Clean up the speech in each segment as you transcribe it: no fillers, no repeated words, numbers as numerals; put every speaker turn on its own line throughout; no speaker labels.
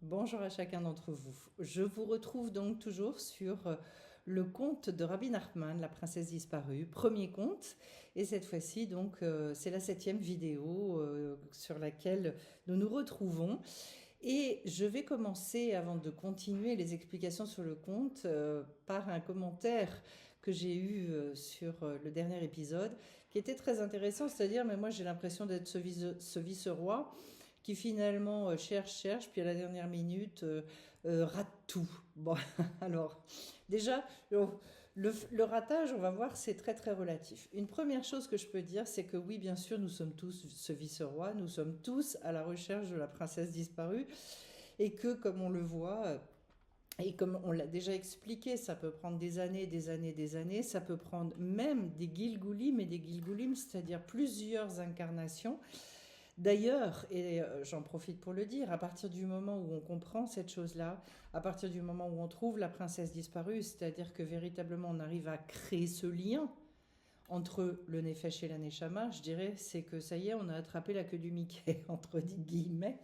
Bonjour à chacun d'entre vous. Je vous retrouve donc toujours sur le conte de Rabbi Nachman, La princesse disparue, premier conte. Et cette fois-ci, donc, c'est la 7e vidéo sur laquelle nous nous retrouvons. Et je vais commencer, avant de continuer les explications sur le conte, par un commentaire que j'ai eu sur le dernier épisode, qui était très intéressant, c'est-à-dire, mais moi j'ai l'impression d'être ce vice-roi qui finalement cherche, puis à la dernière minute rate tout. Bon, alors, déjà, le ratage, on va voir, c'est très très relatif. Une première chose que je peux dire, c'est que oui, bien sûr, nous sommes tous ce vice-roi, nous sommes tous à la recherche de la princesse disparue, et que, comme on le voit, et comme on l'a déjà expliqué, ça peut prendre des années, des années, des années, ça peut prendre même des Gilgulim et des Gilgulim, c'est-à-dire plusieurs incarnations. D'ailleurs, et j'en profite pour le dire, à partir du moment où on comprend cette chose-là, à partir du moment où on trouve la princesse disparue, c'est-à-dire que véritablement on arrive à créer ce lien entre le Nefesh et la Neshama, je dirais, c'est que ça y est, on a attrapé la queue du Mickey, entre guillemets.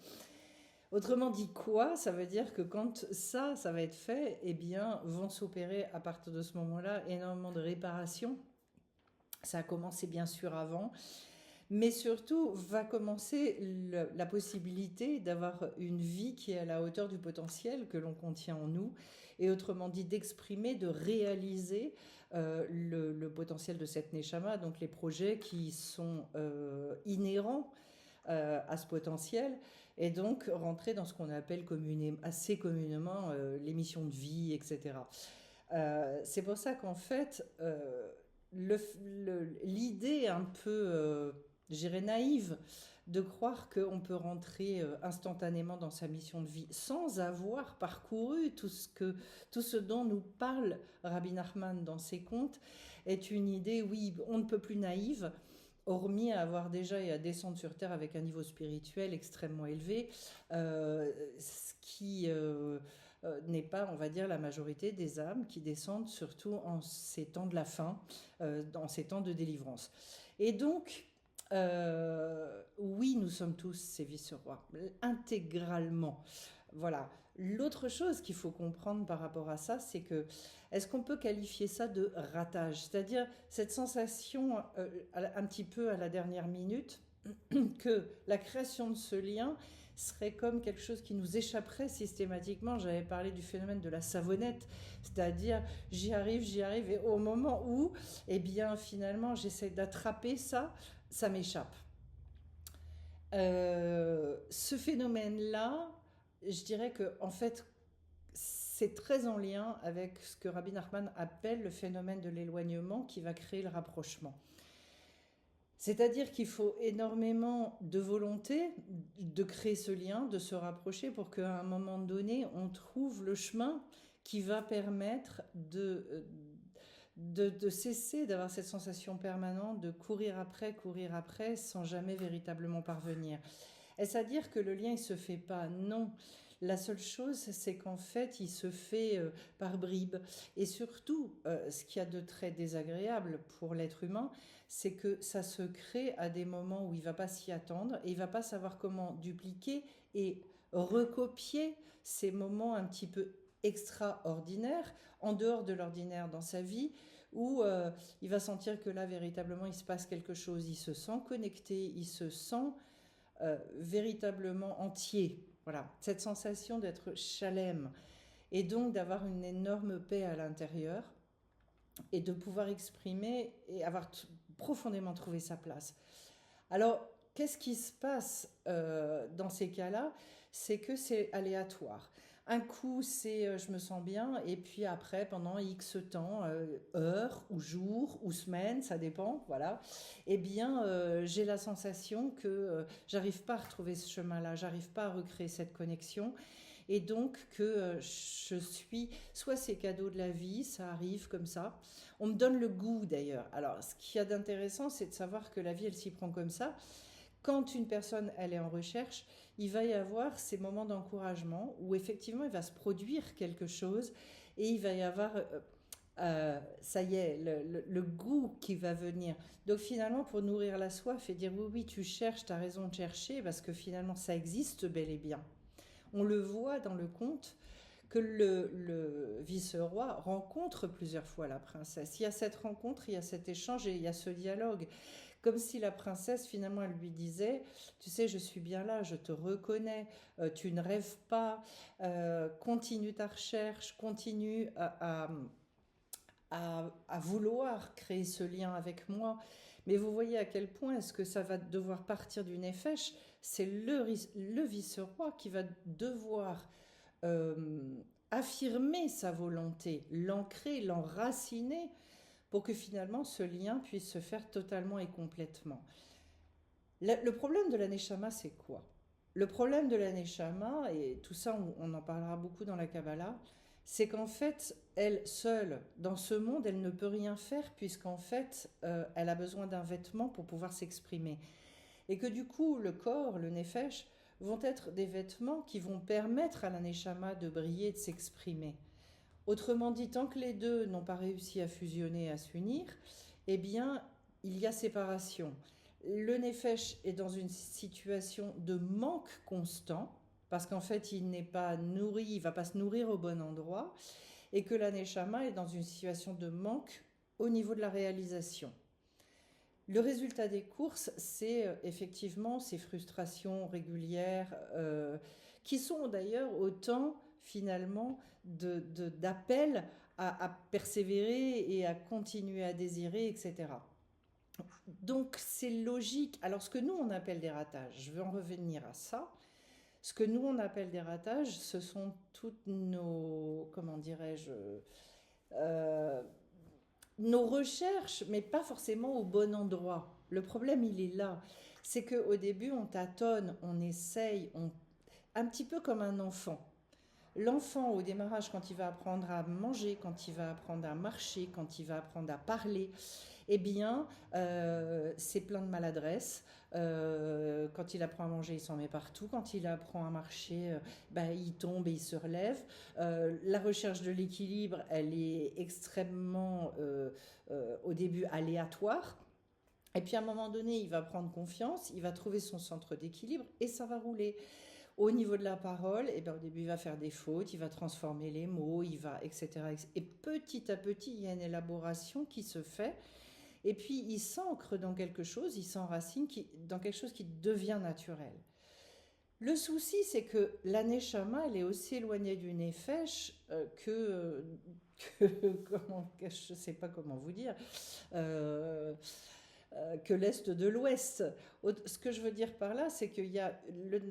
Autrement dit quoi? Ça veut dire que quand ça va être fait, eh bien, vont s'opérer à partir de ce moment-là énormément de réparations. Ça a commencé bien sûr avant, mais surtout va commencer la possibilité d'avoir une vie qui est à la hauteur du potentiel que l'on contient en nous, et autrement dit d'exprimer, de réaliser le potentiel de cette Neshama, donc les projets qui sont inhérents à ce potentiel, et donc rentrer dans ce qu'on appelle assez communément les missions de vie, etc. C'est pour ça qu'en fait, l'idée un peu, je dirais, naïve de croire qu'on peut rentrer instantanément dans sa mission de vie sans avoir parcouru tout ce dont nous parle Rabbi Nachman dans ses contes est une idée, oui, on ne peut plus naïve, hormis à avoir déjà et à descendre sur Terre avec un niveau spirituel extrêmement élevé, ce qui n'est pas, on va dire, la majorité des âmes qui descendent, surtout en ces temps de la fin, dans ces temps de délivrance. Et donc, oui, nous sommes tous ces vice-rois, intégralement. Voilà. L'autre chose qu'il faut comprendre par rapport à ça, c'est que est-ce qu'on peut qualifier ça de ratage? C'est-à-dire cette sensation un petit peu à la dernière minute que la création de ce lien serait comme quelque chose qui nous échapperait systématiquement. J'avais parlé du phénomène de la savonnette, c'est-à-dire j'y arrive, et au moment où, eh bien, finalement, j'essaie d'attraper ça, ça m'échappe. Ce phénomène-là, je dirais que en fait, c'est très en lien avec ce que Rabbi Nachman appelle le phénomène de l'éloignement qui va créer le rapprochement. C'est-à-dire qu'il faut énormément de volonté de créer ce lien, de se rapprocher pour qu'à un moment donné, on trouve le chemin qui va permettre de cesser d'avoir cette sensation permanente de courir après, sans jamais véritablement parvenir. Est-ce à dire que le lien ne se fait pas? Non. La seule chose, c'est qu'en fait, il se fait par bribes. Et surtout, ce qu'il y a de très désagréable pour l'être humain, c'est que ça se crée à des moments où il ne va pas s'y attendre et il ne va pas savoir comment dupliquer et recopier ces moments un petit peu extraordinaires, en dehors de l'ordinaire dans sa vie, où il va sentir que là, véritablement, il se passe quelque chose. Il se sent connecté, il se sent véritablement entier. Voilà, cette sensation d'être chalem et donc d'avoir une énorme paix à l'intérieur et de pouvoir exprimer et avoir profondément trouvé sa place. Alors, qu'est-ce qui se passe dans ces cas-là? C'est que c'est aléatoire. Un coup, c'est je me sens bien, et puis après, pendant X temps, heures ou jours ou semaines, ça dépend, voilà, eh bien, j'ai la sensation que j'arrive pas à retrouver ce chemin-là, j'arrive pas à recréer cette connexion, et donc que je suis, soit c'est cadeau de la vie, ça arrive comme ça. On me donne le goût d'ailleurs. Alors, ce qu'il y a d'intéressant, c'est de savoir que la vie, elle s'y prend comme ça. Quand une personne elle est en recherche, il va y avoir ces moments d'encouragement où effectivement il va se produire quelque chose et il va y avoir ça y est, le goût qui va venir. Donc finalement, pour nourrir la soif et dire oui, oui, tu cherches, tu as raison de chercher, parce que finalement ça existe bel et bien. On le voit dans le conte que le vice-roi rencontre plusieurs fois la princesse. Il y a cette rencontre, il y a cet échange et il y a ce dialogue. Comme si la princesse, finalement, elle lui disait, tu sais, je suis bien là, je te reconnais, tu ne rêves pas, continue ta recherche, continue à vouloir créer ce lien avec moi. Mais vous voyez à quel point est-ce que ça va devoir partir du Nefesh. C'est le vice-roi qui va devoir affirmer sa volonté, l'ancrer, l'enraciner, pour que finalement ce lien puisse se faire totalement et complètement. Le problème de la Neshama, c'est quoi? Le problème de la Neshama, et tout ça on en parlera beaucoup dans la Kabbalah, c'est qu'en fait, elle seule, dans ce monde, elle ne peut rien faire, puisqu'en fait, elle a besoin d'un vêtement pour pouvoir s'exprimer. Et que du coup, le corps, le Nefesh, vont être des vêtements qui vont permettre à la Neshama de briller et de s'exprimer. Autrement dit, tant que les deux n'ont pas réussi à fusionner, à s'unir, eh bien, il y a séparation. Le Nefesh est dans une situation de manque constant, parce qu'en fait, il n'est pas nourri, il ne va pas se nourrir au bon endroit, et que la Neshama est dans une situation de manque au niveau de la réalisation. Le résultat des courses, c'est effectivement ces frustrations régulières, qui sont d'ailleurs autant finalement d'appels à persévérer et à continuer à désirer, etc. Donc c'est logique. Alors ce que nous on appelle des ratages, je vais en revenir à ça. Ce que nous on appelle des ratages, ce sont toutes nos, comment dirais-je, nos recherches, mais pas forcément au bon endroit. Le problème, il est là. C'est qu'au début, on tâtonne, on essaye, un petit peu comme un enfant. L'enfant, au démarrage, quand il va apprendre à manger, quand il va apprendre à marcher, quand il va apprendre à parler, eh bien, c'est plein de maladresse. Quand il apprend à manger, il s'en met partout. Quand il apprend à marcher, il tombe et il se relève. La recherche de l'équilibre, elle est extrêmement, au début, aléatoire. Et puis à un moment donné, il va prendre confiance, il va trouver son centre d'équilibre et ça va rouler. Au niveau de la parole, au début, il va faire des fautes, il va transformer les mots, il va, etc. Et petit à petit, il y a une élaboration qui se fait. Et puis, il s'ancre dans quelque chose, il s'enracine dans quelque chose qui devient naturel. Le souci, c'est que la Neshama, elle est aussi éloignée du Nefesh je ne sais pas comment vous dire, que l'Est de l'Ouest. Ce que je veux dire par là, c'est qu'il y a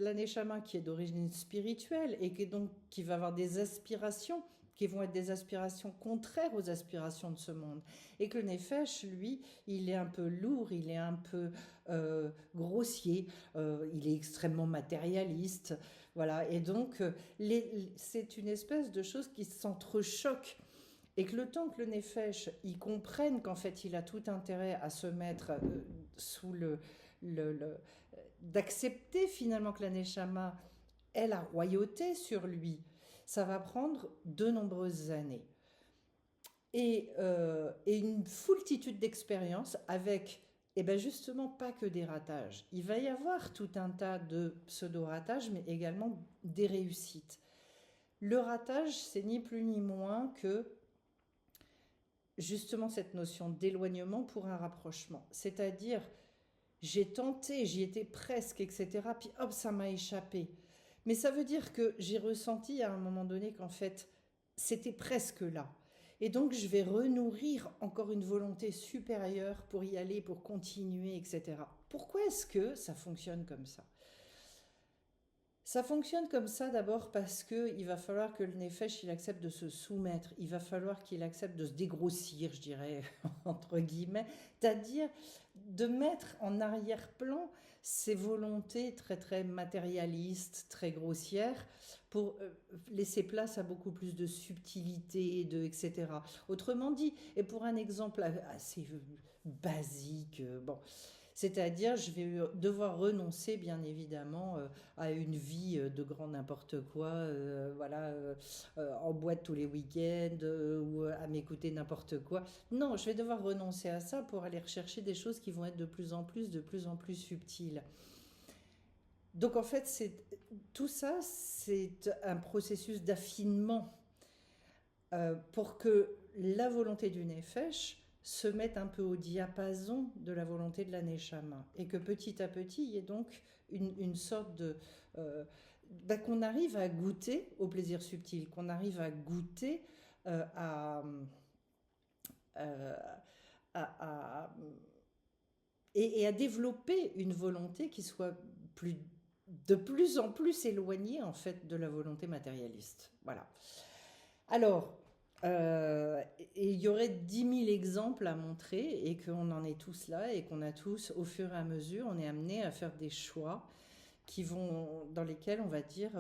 la Neshama qui est d'origine spirituelle et qui va avoir des aspirations qui vont être des aspirations contraires aux aspirations de ce monde. Et que le Nefesh, lui, il est un peu lourd, il est un peu grossier, il est extrêmement matérialiste. Voilà. Et donc, c'est une espèce de chose qui s'entrechoque. Et que le temps que le Nefesh, il comprenne qu'en fait, il a tout intérêt à se mettre sous d'accepter finalement que la Neshama ait la royauté sur lui, ça va prendre de nombreuses années. Et une foultitude d'expériences avec, justement, pas que des ratages. Il va y avoir tout un tas de pseudo-ratages, mais également des réussites. Le ratage, c'est ni plus ni moins que justement cette notion d'éloignement pour un rapprochement. C'est-à-dire, j'ai tenté, j'y étais presque, etc. Puis hop, ça m'a échappé. Mais ça veut dire que j'ai ressenti à un moment donné qu'en fait, c'était presque là. Et donc, je vais renourrir encore une volonté supérieure pour y aller, pour continuer, etc. Pourquoi est-ce que ça fonctionne comme ça ? Ça fonctionne comme ça d'abord parce qu'il va falloir que le Nefesh, il accepte de se soumettre. Il va falloir qu'il accepte de se dégrossir, je dirais, entre guillemets. C'est-à-dire de mettre en arrière-plan ces volontés très très matérialistes, très grossières, pour laisser place à beaucoup plus de subtilité, etc. Autrement dit, et pour un exemple assez basique, c'est-à-dire, je vais devoir renoncer, bien évidemment, à une vie de grand n'importe quoi, en boîte tous les week-ends, ou à m'écouter n'importe quoi. Non, je vais devoir renoncer à ça pour aller rechercher des choses qui vont être de plus en plus subtiles. Donc en fait, tout ça, c'est un processus d'affinement pour que la volonté du Nefesh se mette un peu au diapason de la volonté de la Neshama. Et que petit à petit, il y ait donc une sorte de... euh, qu'on arrive à goûter au plaisir subtil, qu'on arrive à goûter euh, à, euh, à et à développer une volonté qui soit de plus en plus éloignée en fait de la volonté matérialiste. Voilà. Alors, et il y aurait 10 000 exemples à montrer et qu'on en est tous là et qu'on a tous, au fur et à mesure, on est amené à faire des choix dans lesquels on va dire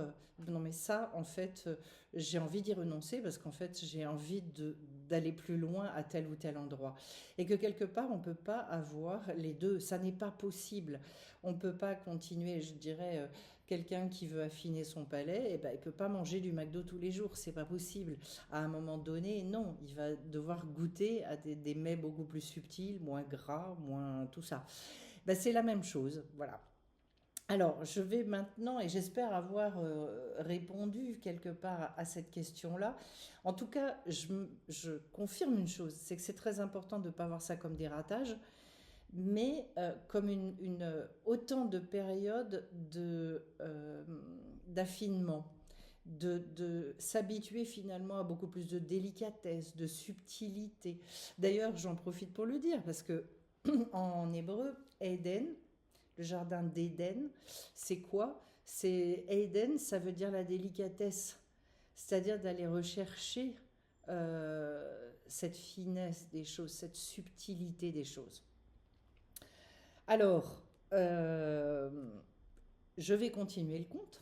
non mais ça en fait j'ai envie d'y renoncer parce qu'en fait j'ai envie d'aller plus loin à tel ou tel endroit et que quelque part on peut pas avoir les deux, ça n'est pas possible, on peut pas continuer, je dirais quelqu'un qui veut affiner son palais, et ben, il peut pas manger du McDo tous les jours, c'est pas possible. À un moment donné, non, il va devoir goûter à des mets beaucoup plus subtils, moins gras, moins tout ça. Ben, c'est la même chose, voilà. Alors, je vais maintenant, et j'espère avoir répondu quelque part à cette question-là. En tout cas, je confirme une chose, c'est que c'est très important de ne pas voir ça comme des ratages, mais comme autant de périodes d'affinement, de s'habituer finalement à beaucoup plus de délicatesse, de subtilité. D'ailleurs, j'en profite pour le dire, parce que en hébreu, Eden, le jardin d'Éden, c'est quoi? C'est Eden, ça veut dire la délicatesse, c'est-à-dire d'aller rechercher cette finesse des choses, cette subtilité des choses. Alors, je vais continuer le conte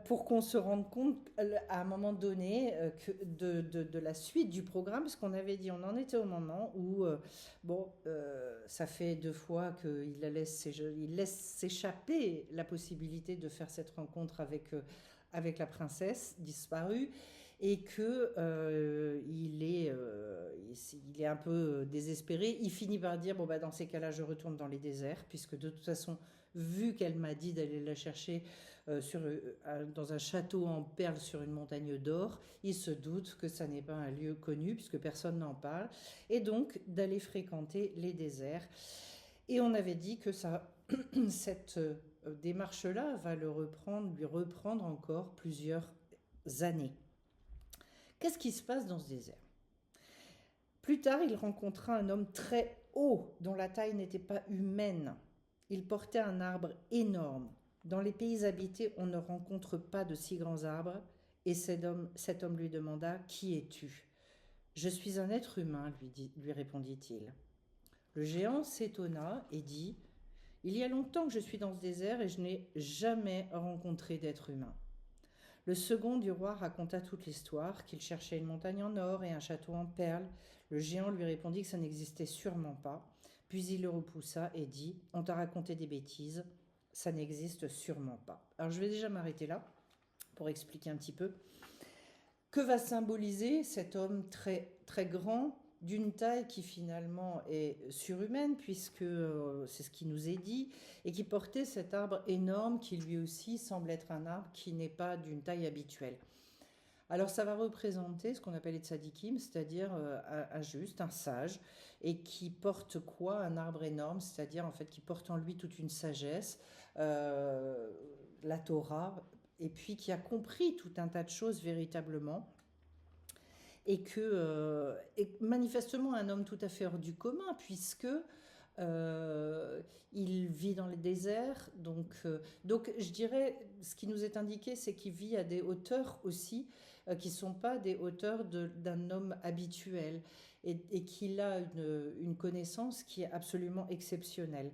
pour qu'on se rende compte à un moment donné de la suite du programme, parce qu'on avait dit, on en était au moment où, ça fait 2 fois qu'il laisse s'échapper la possibilité de faire cette rencontre avec la princesse disparue, et que il est un peu désespéré. Il finit par dire, bon bah dans ces cas-là, je retourne dans les déserts, puisque de toute façon, vu qu'elle m'a dit d'aller la chercher dans un château en perles sur une montagne d'or, il se doute que ça n'est pas un lieu connu puisque personne n'en parle, et donc d'aller fréquenter les déserts. Et on avait dit que cette démarche-là va lui reprendre encore plusieurs années. Qu'est-ce qui se passe dans ce désert? Plus tard, il rencontra un homme très haut dont la taille n'était pas humaine. Il portait un arbre énorme. Dans les pays habités, on ne rencontre pas de si grands arbres, et cet homme lui demanda, « Qui es-tu » ? « Je suis un être humain, lui répondit-il. Le géant s'étonna et dit, « Il y a longtemps que je suis dans ce désert et je n'ai jamais rencontré d'être humain. » Le second du roi raconta toute l'histoire, qu'il cherchait une montagne en or et un château en perles. Le géant lui répondit que ça n'existait sûrement pas. Puis il le repoussa et dit, « On t'a raconté des bêtises, ça n'existe sûrement pas. » Alors je vais déjà m'arrêter là pour expliquer un petit peu. Que va symboliser cet homme très, très grand, d'une taille qui finalement est surhumaine, puisque c'est ce qui nous est dit, et qui portait cet arbre énorme qui lui aussi semble être un arbre qui n'est pas d'une taille habituelle. Alors ça va représenter ce qu'on appelle les tzadikim, c'est-à-dire un juste, un sage, et qui porte quoi? Un arbre énorme, c'est-à-dire en fait qui porte en lui toute une sagesse, la Torah, et puis qui a compris tout un tas de choses véritablement, et manifestement un homme tout à fait hors du commun, puisque il vit dans les déserts, donc je dirais, ce qui nous est indiqué, c'est qu'il vit à des hauteurs aussi, qui ne sont pas des hauteurs d'un homme habituel, et qu'il a une connaissance qui est absolument exceptionnelle.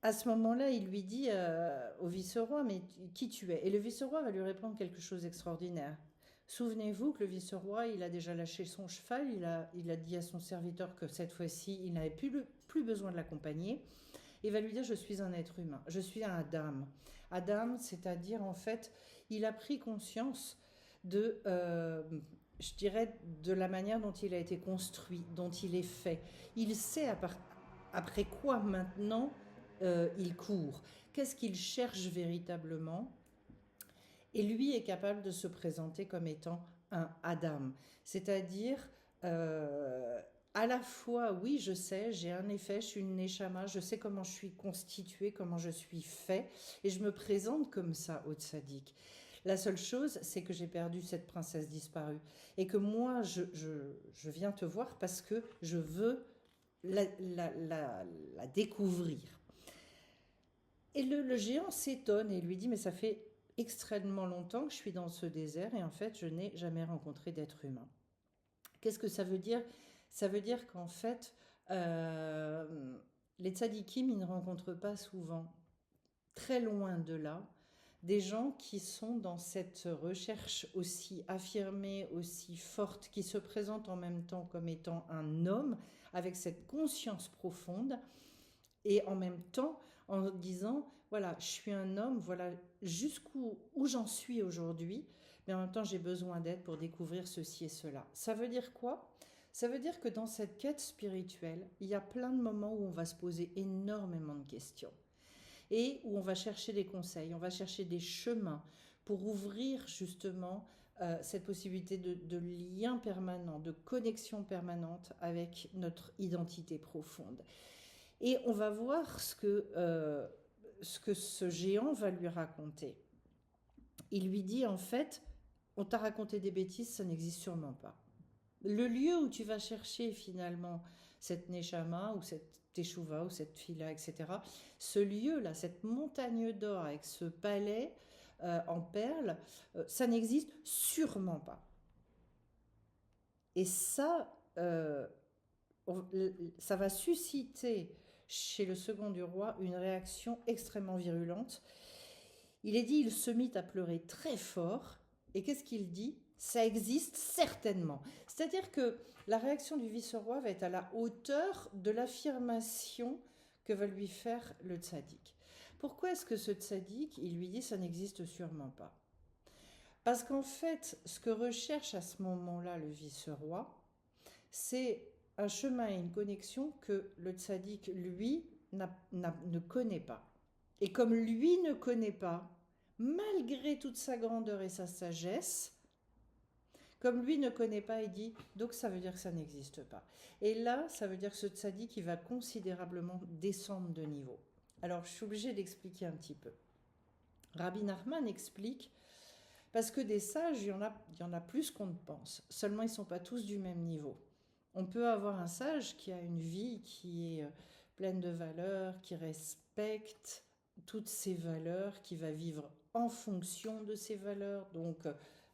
À ce moment-là, il lui dit au vice-roi, « Mais qui tu es ?» Et le vice-roi va lui répondre quelque chose d'extraordinaire. Souvenez-vous que le vice-roi, il a déjà lâché son cheval, il a dit à son serviteur que cette fois-ci, il n'avait plus besoin de l'accompagner. Il va lui dire, « Je suis un être humain, je suis un Adam. » Adam, c'est-à-dire, en fait, il a pris conscience je dirais, de la manière dont il a été construit, dont il est fait. Il sait après quoi maintenant il court. Qu'est-ce qu'il cherche véritablement? Et lui est capable de se présenter comme étant un Adam, c'est-à-dire à la fois, oui, je sais, j'ai un effet, je suis une Neshama, je sais comment je suis constituée, comment je suis fait, et je me présente comme ça au tzaddik. La seule chose, c'est que j'ai perdu cette princesse disparue, et que moi, je viens te voir parce que je veux la découvrir. Et le géant s'étonne et lui dit, mais ça fait extrêmement longtemps que je suis dans ce désert, et en fait, je n'ai jamais rencontré d'être humain. Qu'est-ce que ça veut dire? Ça veut dire qu'en fait, les tzadikim, ils ne rencontrent pas souvent, très loin de là, des gens qui sont dans cette recherche aussi affirmée, aussi forte, qui se présentent en même temps comme étant un homme, avec cette conscience profonde, et en même temps en disant, voilà, je suis un homme, voilà jusqu'où j'en suis aujourd'hui, mais en même temps j'ai besoin d'aide pour découvrir ceci et cela. Ça veut dire quoi? Ça veut dire que dans cette quête spirituelle, il y a plein de moments où on va se poser énormément de questions et où on va chercher des conseils, on va chercher des chemins pour ouvrir justement cette possibilité de lien permanent, de connexion permanente avec notre identité profonde. Et on va voir ce que ce géant va lui raconter. Il lui dit en fait, on t'a raconté des bêtises, ça n'existe sûrement pas. Le lieu où tu vas chercher finalement cette Neshama ou cette Teshuva ou cette Fila, etc., ce lieu-là, cette montagne d'or avec ce palais en perles, ça n'existe sûrement pas. Et ça, ça va susciter chez le second du roi une réaction extrêmement virulente. Il est dit, il se mit à pleurer très fort. Et qu'est-ce qu'il dit? Ça existe certainement. C'est-à-dire que la réaction du vice-roi va être à la hauteur de l'affirmation que va lui faire le tzaddik. Pourquoi est-ce que ce tzaddik, il lui dit ça n'existe sûrement pas? Parce qu'en fait, ce que recherche à ce moment-là le vice-roi, c'est un chemin et une connexion que le tzaddik, lui, ne connaît pas. Et comme lui ne connaît pas, malgré toute sa grandeur et sa sagesse, comme lui ne connaît pas, il dit, donc ça veut dire que ça n'existe pas. Et là, ça veut dire que ce tzaddik, il va considérablement descendre de niveau. Alors, je suis obligée d'expliquer un petit peu. Rabbi Nachman explique, parce que des sages, il y en a plus qu'on ne pense. Seulement, ils ne sont pas tous du même niveau. On peut avoir un sage qui a une vie qui est pleine de valeurs, qui respecte toutes ces valeurs, qui va vivre en fonction de ces valeurs, donc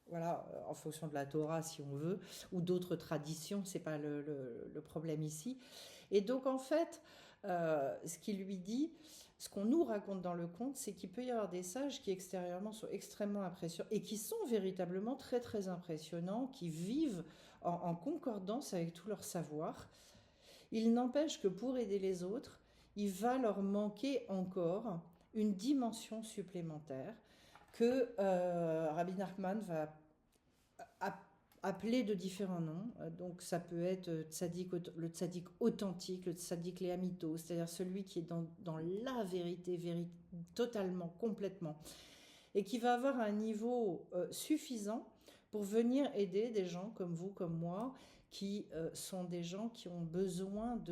voilà, en fonction de la Torah si on veut, ou d'autres traditions, c'est pas le problème ici. Et donc en fait, ce qu'il lui dit, ce qu'on nous raconte dans le conte, c'est qu'il peut y avoir des sages qui extérieurement sont extrêmement impressionnants et qui sont véritablement très très impressionnants, qui vivent en concordance avec tout leur savoir. Il n'empêche que pour aider les autres, il va leur manquer encore une dimension supplémentaire que Rabbi Nachman va appeler de différents noms. Donc ça peut être le tzaddik authentique, le tzaddik léamito, c'est-à-dire celui qui est dans la vérité, totalement, complètement, et qui va avoir un niveau suffisant pour venir aider des gens comme vous, comme moi, qui sont des gens qui ont besoin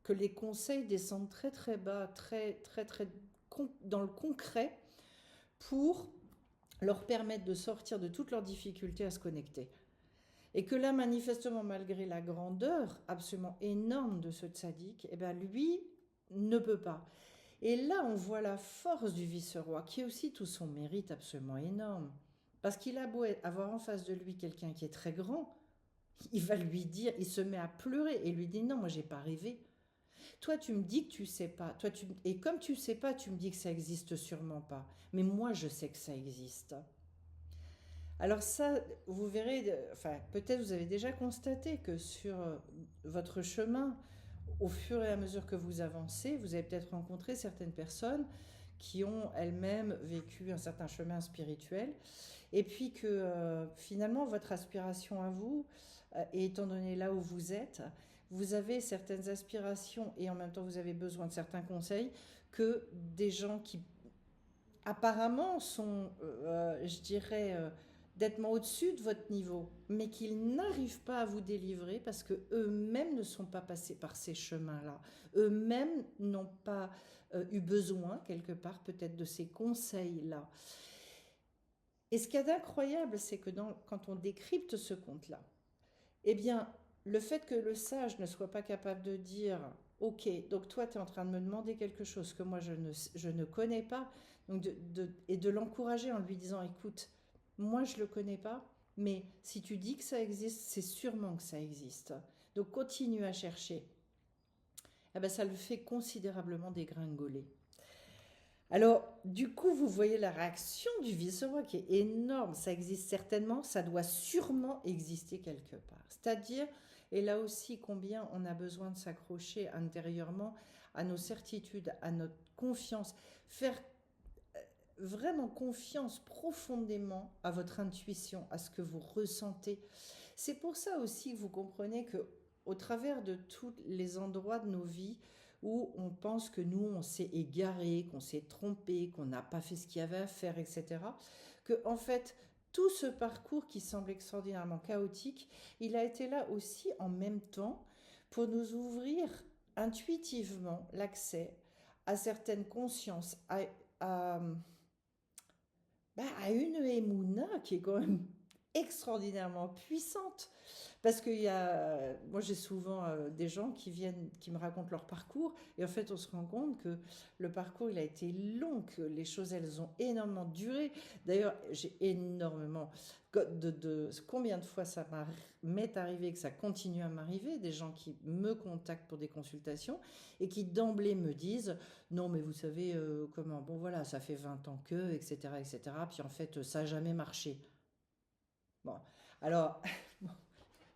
que les conseils descendent très très bas, très très très dans le concret, pour leur permettre de sortir de toutes leurs difficultés à se connecter. Et que là, manifestement, malgré la grandeur absolument énorme de ce tzaddik, eh ben, lui ne peut pas. Et là, on voit la force du vice-roi, qui est aussi tout son mérite absolument énorme. Parce qu'il a beau avoir en face de lui quelqu'un qui est très grand, il va lui dire, il se met à pleurer et lui dit non, moi j'ai pas rêvé. Toi tu me dis que tu sais pas, et comme tu sais pas, tu me dis que ça existe sûrement pas. Mais moi je sais que ça existe. Alors ça, vous verrez, enfin peut-être vous avez déjà constaté que sur votre chemin, au fur et à mesure que vous avancez, vous avez peut-être rencontré certaines personnes qui ont elles-mêmes vécu un certain chemin spirituel, et puis que finalement votre aspiration à vous, et étant donné là où vous êtes, vous avez certaines aspirations et en même temps vous avez besoin de certains conseils que des gens qui apparemment sont, je dirais, nettement au-dessus de votre niveau, mais qu'ils n'arrivent pas à vous délivrer parce que eux-mêmes ne sont pas passés par ces chemins-là. Eux-mêmes n'ont pas eu besoin, quelque part, peut-être de ces conseils-là. Et ce qu'il y a d'incroyable, c'est que quand on décrypte ce conte-là, eh bien, le fait que le sage ne soit pas capable de dire ok, donc toi tu es en train de me demander quelque chose que moi je ne connais pas, donc et de l'encourager en lui disant écoute, moi je ne le connais pas, mais si tu dis que ça existe, c'est sûrement que ça existe. Donc continue à chercher. Eh ben, ça le fait considérablement dégringoler. Alors, du coup, vous voyez la réaction du vice-roi qui est énorme. Ça existe certainement, ça doit sûrement exister quelque part. C'est-à-dire, et là aussi, combien on a besoin de s'accrocher intérieurement à nos certitudes, à notre confiance, faire vraiment confiance profondément à votre intuition, à ce que vous ressentez. C'est pour ça aussi que vous comprenez que au travers de tous les endroits de nos vies où on pense que nous, on s'est égaré, qu'on s'est trompé, qu'on n'a pas fait ce qu'il y avait à faire, etc., que en fait, tout ce parcours qui semble extraordinairement chaotique, il a été là aussi en même temps pour nous ouvrir intuitivement l'accès à certaines consciences, à, à une émouna qui est quand même extraordinairement puissante. Parce que moi j'ai souvent des gens qui viennent, qui me racontent leur parcours, et en fait on se rend compte que le parcours il a été long, que les choses elles ont énormément duré. D'ailleurs j'ai énormément, combien de fois ça m'est arrivé, que ça continue à m'arriver, des gens qui me contactent pour des consultations et qui d'emblée me disent non mais vous savez comment, bon voilà ça fait 20 ans que, etc. etc. Puis en fait ça n'a jamais marché. Bon, alors,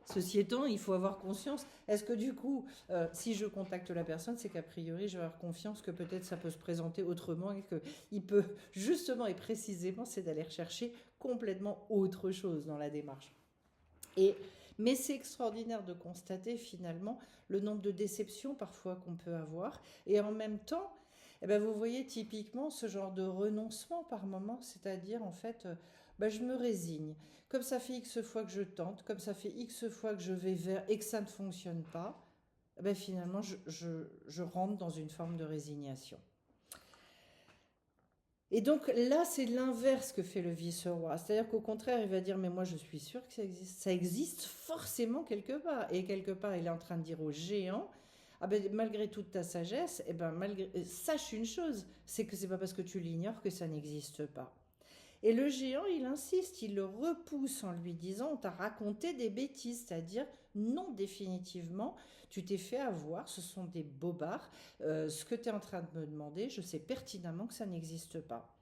ceci étant, il faut avoir conscience. Est-ce que du coup, si je contacte la personne, c'est qu'a priori, je vais avoir confiance que peut-être ça peut se présenter autrement et qu'il peut justement et précisément, c'est d'aller rechercher complètement autre chose dans la démarche. Mais c'est extraordinaire de constater finalement le nombre de déceptions parfois qu'on peut avoir. Et en même temps, eh ben, vous voyez typiquement ce genre de renoncement par moment, c'est-à-dire en fait, je me résigne. Comme ça fait X fois que je tente, comme ça fait X fois que je vais vers et que ça ne fonctionne pas, finalement je rentre dans une forme de résignation. Et donc là, c'est l'inverse que fait le vice-roi. C'est-à-dire qu'au contraire, il va dire, mais moi je suis sûr que ça existe. Ça existe forcément quelque part. Et quelque part, il est en train de dire au géant, malgré toute ta sagesse, sache une chose, c'est que c'est pas parce que tu l'ignores que ça n'existe pas. Et le géant, il insiste, il le repousse en lui disant, on t'a raconté des bêtises, c'est-à-dire, non, définitivement, tu t'es fait avoir, ce sont des bobards, ce que tu es en train de me demander, je sais pertinemment que ça n'existe pas.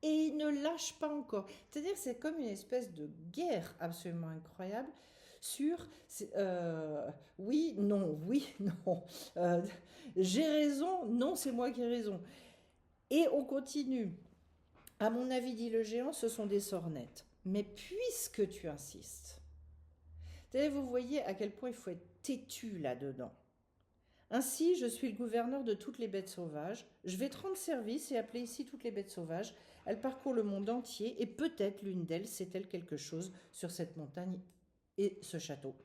Et il ne lâche pas encore. C'est-à-dire, c'est comme une espèce de guerre absolument incroyable sur oui, non, j'ai raison, non, c'est moi qui ai raison. Et on continue. À mon avis, dit le géant, ce sont des sornettes. Mais puisque tu insistes, vous voyez à quel point il faut être têtu là-dedans. Ainsi, je suis le gouverneur de toutes les bêtes sauvages. Je vais te rendre service et appeler ici toutes les bêtes sauvages. Elles parcourent le monde entier et peut-être l'une d'elles sait-elle quelque chose sur cette montagne et ce château.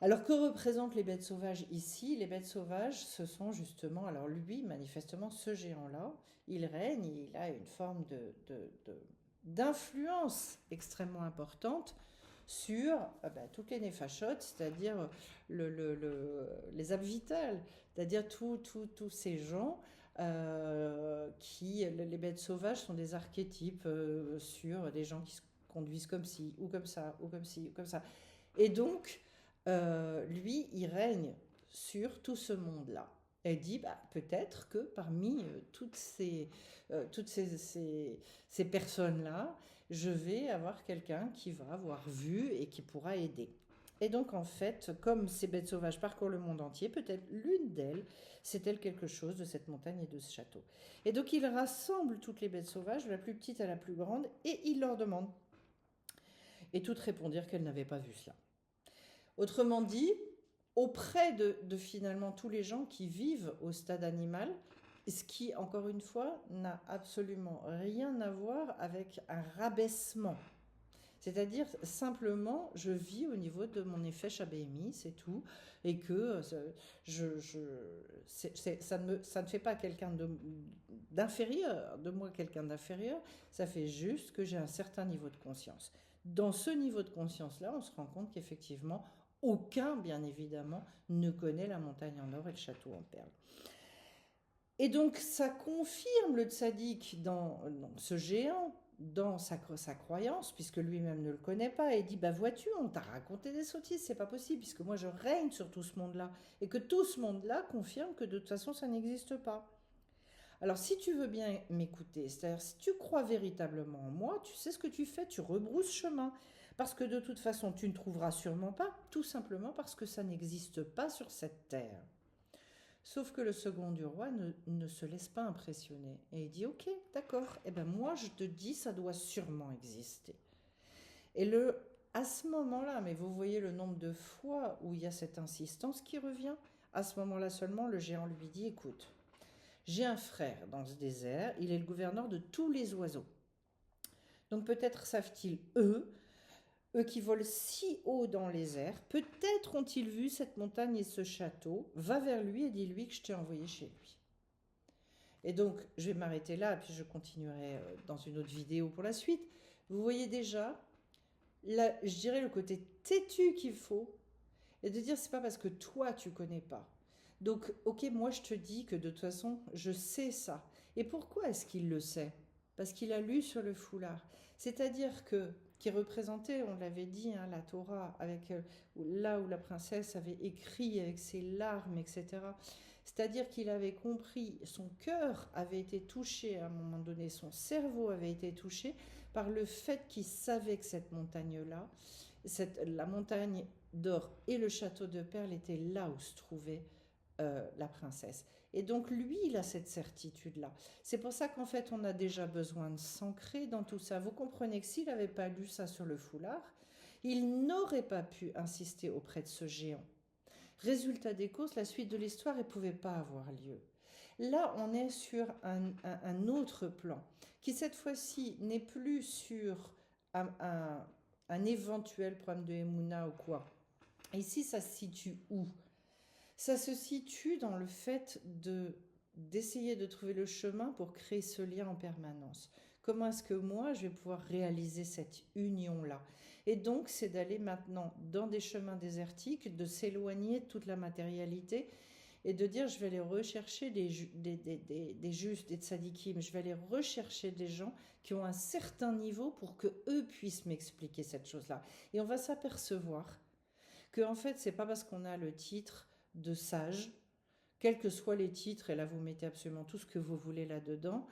Alors que représentent les bêtes sauvages ici? Les bêtes sauvages, ce sont justement, alors lui, manifestement, ce géant-là, il règne, il a une forme d'influence extrêmement importante sur toutes les néphachotes, c'est-à-dire les âmes vitales, c'est-à-dire tous ces gens les bêtes sauvages sont des archétypes sur des gens qui se conduisent comme ci, ou comme ça, ou comme ci, ou comme ça. Et donc, lui, il règne sur tout ce monde-là. Elle dit, peut-être que parmi toutes ces personnes-là, je vais avoir quelqu'un qui va avoir vu et qui pourra aider. Et donc, en fait, comme ces bêtes sauvages parcourent le monde entier, peut-être l'une d'elles sait-elle quelque chose de cette montagne et de ce château. Et donc, il rassemble toutes les bêtes sauvages, de la plus petite à la plus grande, et il leur demande. Et toutes répondirent qu'elles n'avaient pas vu cela. Autrement dit, auprès de finalement tous les gens qui vivent au stade animal, ce qui, encore une fois, n'a absolument rien à voir avec un rabaissement. C'est-à-dire simplement, je vis au niveau de mon effet BMI, c'est tout, et que ça ne fait pas quelqu'un d'inférieur, de moi quelqu'un d'inférieur, ça fait juste que j'ai un certain niveau de conscience. Dans ce niveau de conscience-là, on se rend compte qu'effectivement, aucun, bien évidemment, ne connaît la montagne en or et le château en perles. Et donc, ça confirme le tzaddik dans ce géant, dans sa croyance, puisque lui-même ne le connaît pas, et dit, bah vois-tu, on t'a raconté des sottises, c'est pas possible, puisque moi je règne sur tout ce monde-là, et que tout ce monde-là confirme que de toute façon ça n'existe pas. Alors si tu veux bien m'écouter, c'est-à-dire si tu crois véritablement en moi, tu sais ce que tu fais, tu rebrousses chemin, parce que de toute façon tu ne trouveras sûrement pas, tout simplement parce que ça n'existe pas sur cette terre. Sauf que le second du roi ne se laisse pas impressionner. Et il dit, ok, d'accord, eh ben moi je te dis, ça doit sûrement exister. Et à ce moment-là, mais vous voyez le nombre de fois où il y a cette insistance qui revient, à ce moment-là seulement, le géant lui dit, écoute, j'ai un frère dans ce désert, il est le gouverneur de tous les oiseaux. Donc peut-être savent-ils, eux qui volent si haut dans les airs, peut-être ont-ils vu cette montagne et ce château, va vers lui et dis-lui que je t'ai envoyé chez lui. Et donc, je vais m'arrêter là, puis je continuerai dans une autre vidéo pour la suite. Vous voyez déjà, là, je dirais le côté têtu qu'il faut, et de dire, c'est pas parce que toi, tu connais pas. Donc, ok, moi, je te dis que de toute façon, je sais ça. Et pourquoi est-ce qu'il le sait? Parce qu'il a lu sur le foulard. C'est-à-dire que qui représentait, on l'avait dit, hein, la Torah, avec là où la princesse avait écrit avec ses larmes, etc. C'est-à-dire qu'il avait compris, son cœur avait été touché à un moment donné, son cerveau avait été touché par le fait qu'il savait que cette montagne-là, la montagne d'or et le château de perles étaient là où se trouvait la princesse. Et donc lui, il a cette certitude-là. C'est pour ça qu'en fait, on a déjà besoin de s'ancrer dans tout ça. Vous comprenez que s'il n'avait pas lu ça sur le foulard, il n'aurait pas pu insister auprès de ce géant. Résultat des courses, la suite de l'histoire ne pouvait pas avoir lieu. Là, on est sur un autre plan, qui cette fois-ci n'est plus sur un éventuel problème de Emouna ou quoi. Ici, ça se situe où? Ça se situe dans le fait d'essayer de trouver le chemin pour créer ce lien en permanence. Comment est-ce que moi, je vais pouvoir réaliser cette union-là? Et donc, c'est d'aller maintenant dans des chemins désertiques, de s'éloigner de toute la matérialité et de dire, je vais aller rechercher des justes, des tzadikim, je vais aller rechercher des gens qui ont un certain niveau pour qu'eux puissent m'expliquer cette chose-là. Et on va s'apercevoir que, en fait, c'est pas parce qu'on a le titre de sage, quels que soient les titres, et là vous mettez absolument tout ce que vous voulez là-dedans,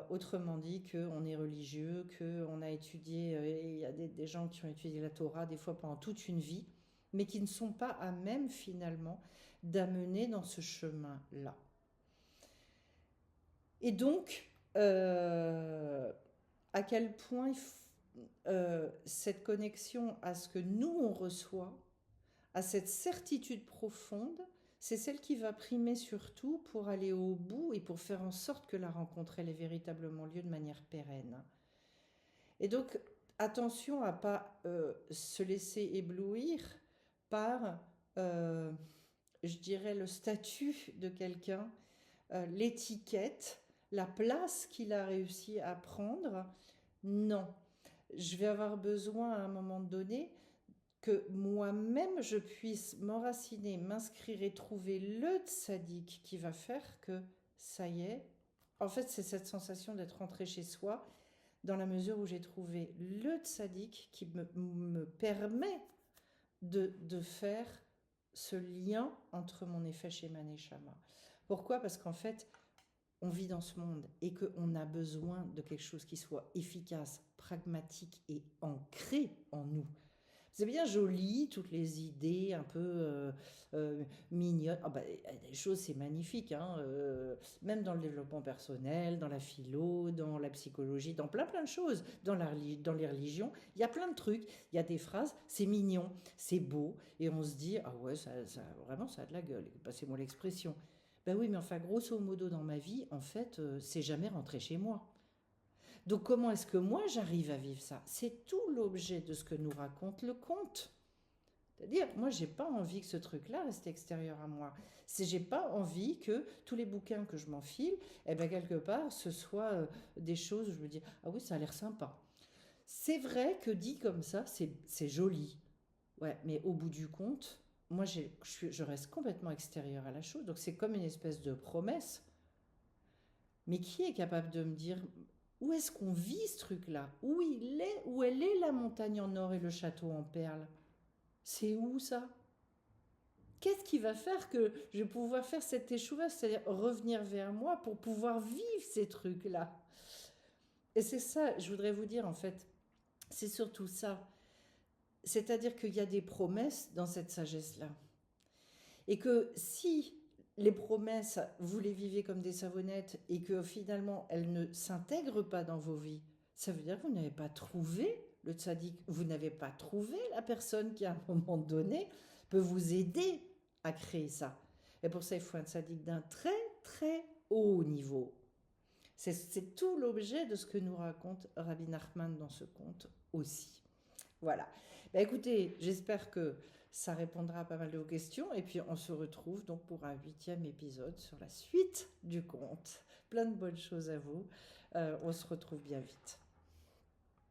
autrement dit qu'on est religieux, qu'on a étudié, il y a des gens qui ont étudié la Torah des fois pendant toute une vie, mais qui ne sont pas à même finalement d'amener dans ce chemin-là. Et donc, à quel point cette connexion à ce que nous on reçoit, à cette certitude profonde, c'est celle qui va primer surtout pour aller au bout et pour faire en sorte que la rencontre elle ait véritablement lieu de manière pérenne. Et donc, attention à ne pas se laisser éblouir par, je dirais, le statut de quelqu'un, l'étiquette, la place qu'il a réussi à prendre. Non, je vais avoir besoin à un moment donné que moi-même je puisse m'enraciner, m'inscrire et trouver le tzaddik qui va faire que ça y est. En fait, c'est cette sensation d'être rentré chez soi dans la mesure où j'ai trouvé le tzaddik qui me permet de faire ce lien entre mon effet Shema Neshama. Pourquoi? Parce qu'en fait, on vit dans ce monde et qu'on a besoin de quelque chose qui soit efficace, pragmatique et ancré en nous. C'est bien joli, toutes les idées un peu mignonnes. Ah bah, des choses, c'est magnifique, hein, même dans le développement personnel, dans la philo, dans la psychologie, dans plein plein de choses, dans les religions. Il y a plein de trucs, il y a des phrases, c'est mignon, c'est beau, et on se dit, ah ouais, vraiment, ça a de la gueule, passez-moi l'expression. Ben oui, mais enfin, grosso modo, dans ma vie, en fait, c'est jamais rentré chez moi. Donc comment est-ce que moi j'arrive à vivre ça? C'est tout l'objet de ce que nous raconte le conte. C'est-à-dire, moi, j'ai pas envie que ce truc-là reste extérieur à moi. J'ai pas envie que tous les bouquins que je m'enfile, eh ben, quelque part, ce soit des choses où je me dis, ah oui, ça a l'air sympa. C'est vrai que dit comme ça, c'est joli. Ouais, mais au bout du compte, moi, je reste complètement extérieure à la chose. Donc, c'est comme une espèce de promesse. Mais qui est capable de me dire où est-ce qu'on vit ce truc-là? Où il est? Où elle est la montagne en or et le château en perles? C'est où ça? Qu'est-ce qui va faire que je vais pouvoir faire cette échouage, c'est-à-dire revenir vers moi pour pouvoir vivre ces trucs-là? Et c'est ça, je voudrais vous dire en fait, c'est surtout ça. C'est-à-dire qu'il y a des promesses dans cette sagesse-là. Et que si les promesses, vous les vivez comme des savonnettes et que finalement elles ne s'intègrent pas dans vos vies, ça veut dire que vous n'avez pas trouvé le tzaddik, vous n'avez pas trouvé la personne qui à un moment donné peut vous aider à créer ça. Et pour ça, il faut un tzaddik d'un très très haut niveau. C'est tout l'objet de ce que nous raconte Rabbi Nachman dans ce conte aussi. Voilà. Bah, écoutez, j'espère que ça répondra à pas mal de vos questions. Et puis, on se retrouve donc pour un 8e épisode sur la suite du conte. Plein de bonnes choses à vous. On se retrouve bien vite.